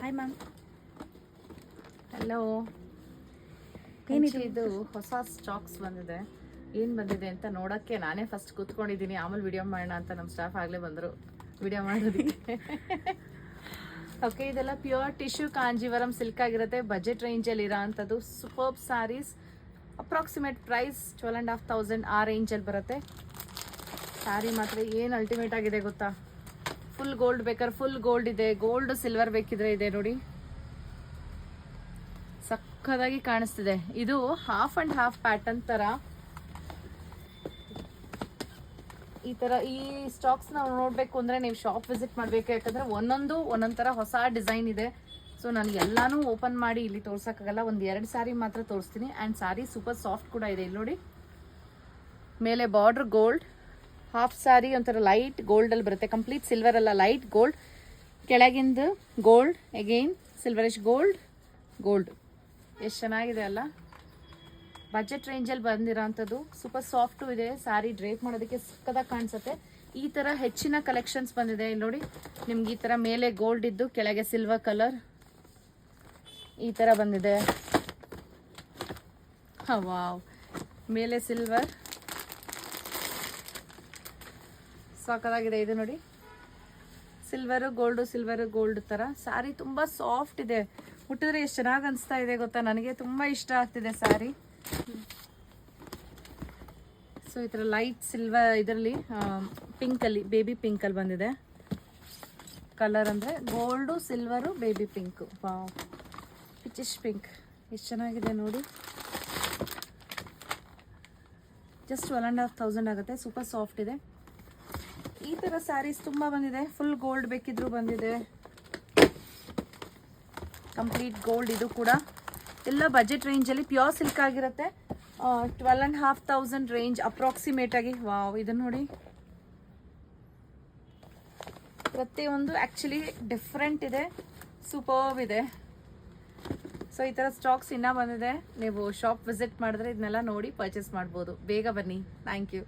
Hi ma'am. Hello. ಇದು ಹೊಸ stocks ಬಂದಿದೆ. ಏನು ಬಂದಿದೆ ಅಂತ ನೋಡೋಕ್ಕೆ ನಾನೇ ಫಸ್ಟ್ ಕೂತ್ಕೊಂಡಿದ್ದೀನಿ, ಆಮೇಲೆ ವಿಡಿಯೋ ಮಾಡೋಣ ಅಂತ ನಮ್ಮ ಸ್ಟಾಫ್ ಆಗಲೇ ಬಂದರು ವಿಡಿಯೋ ಮಾಡೋದಕ್ಕೆ. ಓಕೆ, ಇದೆಲ್ಲ ಪ್ಯೂರ್ ಟಿಶ್ಯೂ ಕಾಂಜೀವರಂ ಸಿಲ್ಕ್ ಆಗಿರುತ್ತೆ. ಬಜೆಟ್ ರೇಂಜಲ್ಲಿ ಇರೋ ಅಂಥದ್ದು ಸೂಪರ್ಬ್ ಸ್ಯಾರೀಸ್. ಅಪ್ರಾಕ್ಸಿಮೇಟ್ ಪ್ರೈಸ್ 12,500 ಆ ರೇಂಜಲ್ಲಿ ಬರುತ್ತೆ. ಸ್ಯಾರಿ ಮಾತ್ರ ಏನು ಅಲ್ಟಿಮೇಟ್ ಆಗಿದೆ ಗೊತ್ತಾ. ಫುಲ್ ಗೋಲ್ಡ್ ಬೇಕಾದ್ರೆ ಫುಲ್ ಗೋಲ್ಡ್ ಇದೆ, ಗೋಲ್ಡ್ ಸಿಲ್ವರ್ ಬೇಕಿದ್ರೆ ಇದೆ ನೋಡಿ. ಸಕ್ಕದಾಗಿ ಕಾಣಿಸ್ತಿದೆ. ಇದು ಹಾಫ್ ಅಂಡ್ ಹಾಫ್ ಪ್ಯಾಟರ್ನ್ ತರ. ಈ ತರ ಈ ಸ್ಟಾಕ್ಸ್ ನಾವು ನೋಡ್ಬೇಕು ಅಂದ್ರೆ ನೀವು ಶಾಪ್ ವಿಸಿಟ್ ಮಾಡ್ಬೇಕು, ಯಾಕಂದ್ರೆ ಒಂದೊಂದ್ ತರ ಹೊಸ ಡಿಸೈನ್ ಇದೆ. ಸೊ ನಾನು ಎಲ್ಲಾನು ಓಪನ್ ಮಾಡಿ ಇಲ್ಲಿ ತೋರ್ಸಕ್ಕಾಗಲ್ಲ. ಒಂದ್ 2 ಸಾರಿ ಮಾತ್ರ ತೋರಿಸ್ತೀನಿ. ಅಂಡ್ ಸಾರಿ ಸೂಪರ್ ಸಾಫ್ಟ್ ಕೂಡ ಇದೆ. ಇಲ್ಲಿ ನೋಡಿ, ಮೇಲೆ ಬಾರ್ಡರ್ ಗೋಲ್ಡ್, ಹಾಫ್ ಸಾರಿ ಒಂಥರ ಲೈಟ್ ಗೋಲ್ಡ್ ಅಲ್ಲಿ ಬರುತ್ತೆ. ಕಂಪ್ಲೀಟ್ ಸಿಲ್ವರ್ ಅಲ್ಲ, ಲೈಟ್ ಗೋಲ್ಡ್. ಕೆಳಗಿಂದ gold, again silverish gold, gold. ಎಷ್ಟು ಚೆನ್ನಾಗಿದೆ ಅಲ್ಲ. ಬಜೆಟ್ ರೇಂಜಲ್ಲಿ ಬಂದಿರೋಂಥದ್ದು. ಸೂಪರ್ ಸಾಫ್ಟು ಇದೆ. ಸ್ಯಾರಿ ಡ್ರೇಪ್ ಮಾಡೋದಕ್ಕೆ ಸಕ್ಕದಾಗಿ ಕಾಣಿಸುತ್ತೆ. ಈ ಥರ ಹೆಚ್ಚಿನ ಕಲೆಕ್ಷನ್ಸ್ ಬಂದಿದೆ. ಇಲ್ಲಿ ನೋಡಿ, ನಿಮ್ಗೆ ಈ ಥರ ಮೇಲೆ ಗೋಲ್ಡ್ ಇದ್ದು ಕೆಳಗೆ ಸಿಲ್ವರ್ ಕಲರ್ ಈ ಥರ ಬಂದಿದೆ. ವಾವ್, ಮೇಲೆ ಸಿಲ್ವರ್ ಸಾಕಾಗಿದೆ. ಇದು ನೋಡಿ, ಸಿಲ್ವರು ಗೋಲ್ಡು, ಸಿಲ್ವರು ಗೋಲ್ಡ್ ಥರ ಸ್ಯಾರಿ ತುಂಬ ಸಾಫ್ಟ್ ಇದೆ. ಮುಟ್ಟಿದ್ರೆ ಎಷ್ಟು ಚೆನ್ನಾಗಿ ಅನಿಸ್ತಾ ಇದೆ ಗೊತ್ತಾ. ನನಗೆ ತುಂಬ ಇಷ್ಟ ಆಗ್ತಿದೆ ಸ್ಯಾರಿ. ಸೊ ಈ ಥರ ಲೈಟ್ ಸಿಲ್ವರ್ ಇದರಲ್ಲಿ ಪಿಂಕಲ್ಲಿ, ಬೇಬಿ ಪಿಂಕಲ್ಲಿ ಬಂದಿದೆ. ಕಲರ್ ಅಂದರೆ gold, silver, baby pink. Wow, peachish pink ಎಷ್ಟು ಚೆನ್ನಾಗಿದೆ ನೋಡಿ. ಜಸ್ಟ್ 12,500 ಆಗುತ್ತೆ. ಸೂಪರ್ ಸಾಫ್ಟ್ ಇದೆ. ಈ ಥರ ಸ್ಯಾರೀಸ್ ತುಂಬ ಬಂದಿದೆ. ಫುಲ್ ಗೋಲ್ಡ್ ಬೇಕಿದ್ರು ಬಂದಿದೆ. Complete gold. ಇದು ಕೂಡ ಎಲ್ಲ ಬಜೆಟ್ ರೇಂಜಲ್ಲಿ ಪ್ಯೂರ್ ಸಿಲ್ಕ್ ಆಗಿರುತ್ತೆ. 12,500 ರೇಂಜ್ ಅಪ್ರಾಕ್ಸಿಮೇಟ್ ಆಗಿ. ವಾವ್, ಇದನ್ನು ನೋಡಿ. ಪ್ರತಿಯೊಂದು ಆ್ಯಕ್ಚುಲಿ ಡಿಫ್ರೆಂಟ್ ಇದೆ, ಸೂಪರ್ಬ್ ಇದೆ. ಸೊ ಈ ಥರ ಸ್ಟಾಕ್ಸ್ ಇನ್ನೂ ಬಂದಿದೆ. ನೀವು ಶಾಪ್ ವಿಸಿಟ್ ಮಾಡಿದ್ರೆ ಇದನ್ನೆಲ್ಲ ನೋಡಿ ಪರ್ಚೇಸ್ ಮಾಡ್ಬೋದು. ಬೇಗ ಬನ್ನಿ. Thank you.